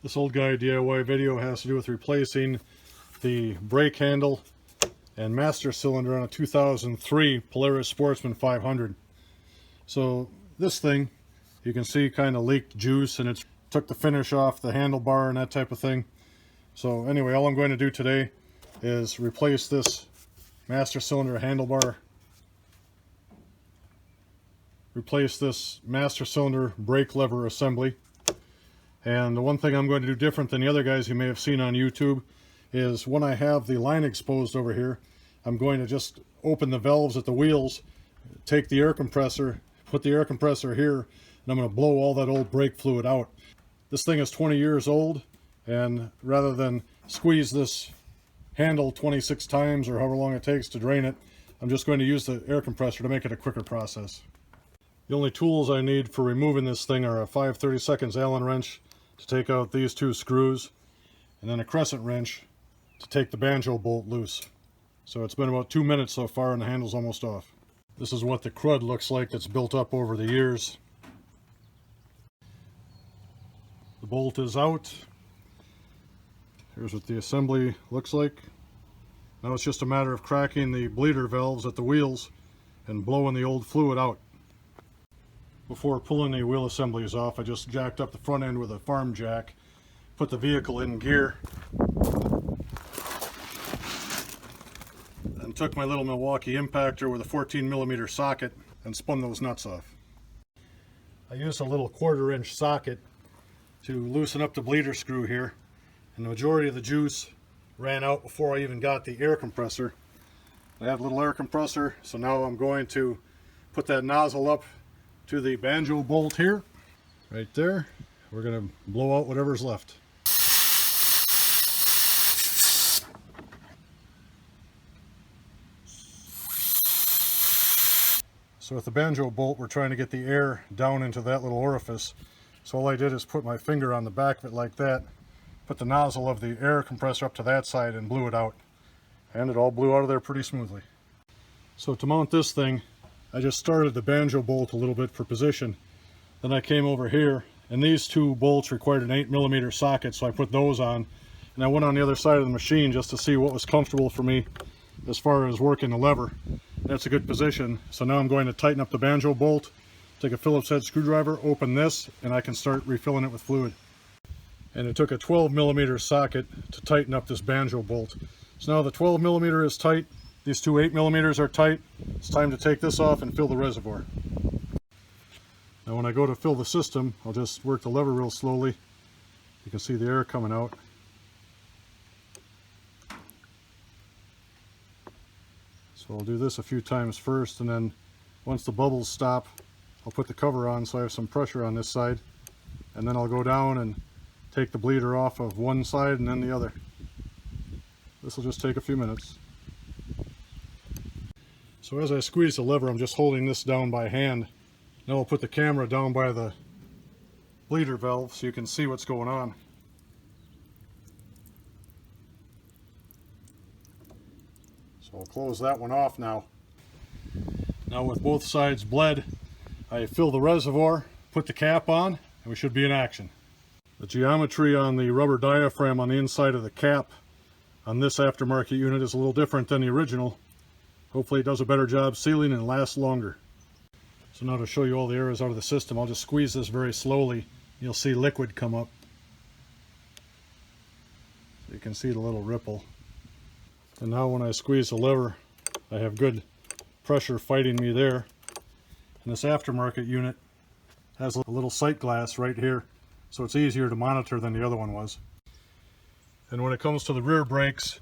This old guy DIY video has to do with replacing the brake handle and master cylinder on a 2003 Polaris Sportsman 500. So this thing, you can see, kind of leaked juice and it took the finish off the handlebar and that type of thing. So anyway, all I'm going to do today is replace this master cylinder handlebar, replace this master cylinder brake lever assembly. And the one thing I'm going to do different than the other guys you may have seen on YouTube is when I have the line exposed over here, I'm going to just open the valves at the wheels, take the air compressor, put the air compressor here, and I'm going to blow all that old brake fluid out. This thing is 20 years old, and rather than squeeze this handle 26 times or however long it takes to drain it, I'm just going to use the air compressor to make it a quicker process. The only tools I need for removing this thing are a 5/32 Allen wrench to take out these two screws, and then a crescent wrench to take the banjo bolt loose. So it's been about 2 minutes so far and the handle's almost off. This is what the crud looks like that's built up over the years. The bolt is out. Here's what the assembly looks like. Now it's just a matter of cracking the bleeder valves at the wheels and blowing the old fluid out. Before pulling the wheel assemblies off, I just jacked up the front end with a farm jack, put the vehicle in gear, and took my little Milwaukee impactor with a 14mm socket and spun those nuts off. I used a little 1/4-inch socket to loosen up the bleeder screw here, and the majority of the juice ran out before I even got the air compressor. I have a little air compressor, so now I'm going to put that nozzle up to the banjo bolt here, right there. We're going to blow out whatever's left. So with the banjo bolt, we're trying to get the air down into that little orifice. So all I did is put my finger on the back of it like that, put the nozzle of the air compressor up to that side and blew it out. And it all blew out of there pretty smoothly. So to mount this thing, I just started the banjo bolt a little bit for position. Then I came over here, and these two bolts required an 8mm socket, so I put those on. And I went on the other side of the machine just to see what was comfortable for me as far as working the lever. That's a good position. So now I'm going to tighten up the banjo bolt, take a Phillips head screwdriver, open this, and I can start refilling it with fluid. And it took a 12mm socket to tighten up this banjo bolt. So now the 12mm is tight. These two 8mm are tight. It's time to take this off and fill the reservoir. Now when I go to fill the system, I'll just work the lever real slowly. You can see the air coming out. So I'll do this a few times first, and then once the bubbles stop, I'll put the cover on so I have some pressure on this side. And then I'll go down and take the bleeder off of one side and then the other. This will just take a few minutes. So as I squeeze the lever, I'm just holding this down by hand. Now I'll put the camera down by the bleeder valve so you can see what's going on. So I'll close that one off now. Now with both sides bled, I fill the reservoir, put the cap on, and we should be in action. The geometry on the rubber diaphragm on the inside of the cap on this aftermarket unit is a little different than the original. Hopefully it does a better job sealing and lasts longer. So now to show you all the air is out of the system, I'll just squeeze this very slowly. You'll see liquid come up. So you can see the little ripple. And now when I squeeze the lever, I have good pressure fighting me there. And this aftermarket unit has a little sight glass right here, so it's easier to monitor than the other one was. And when it comes to the rear brakes,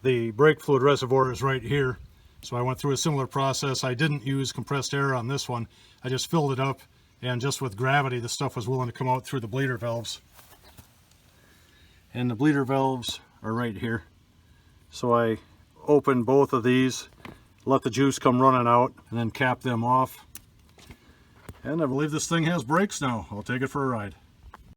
the brake fluid reservoir is right here. So I went through a similar process. I didn't use compressed air on this one. I just filled it up, and just with gravity, the stuff was willing to come out through the bleeder valves. And the bleeder valves are right here. So I open both of these, let the juice come running out, and then cap them off. And I believe this thing has brakes now. I'll take it for a ride.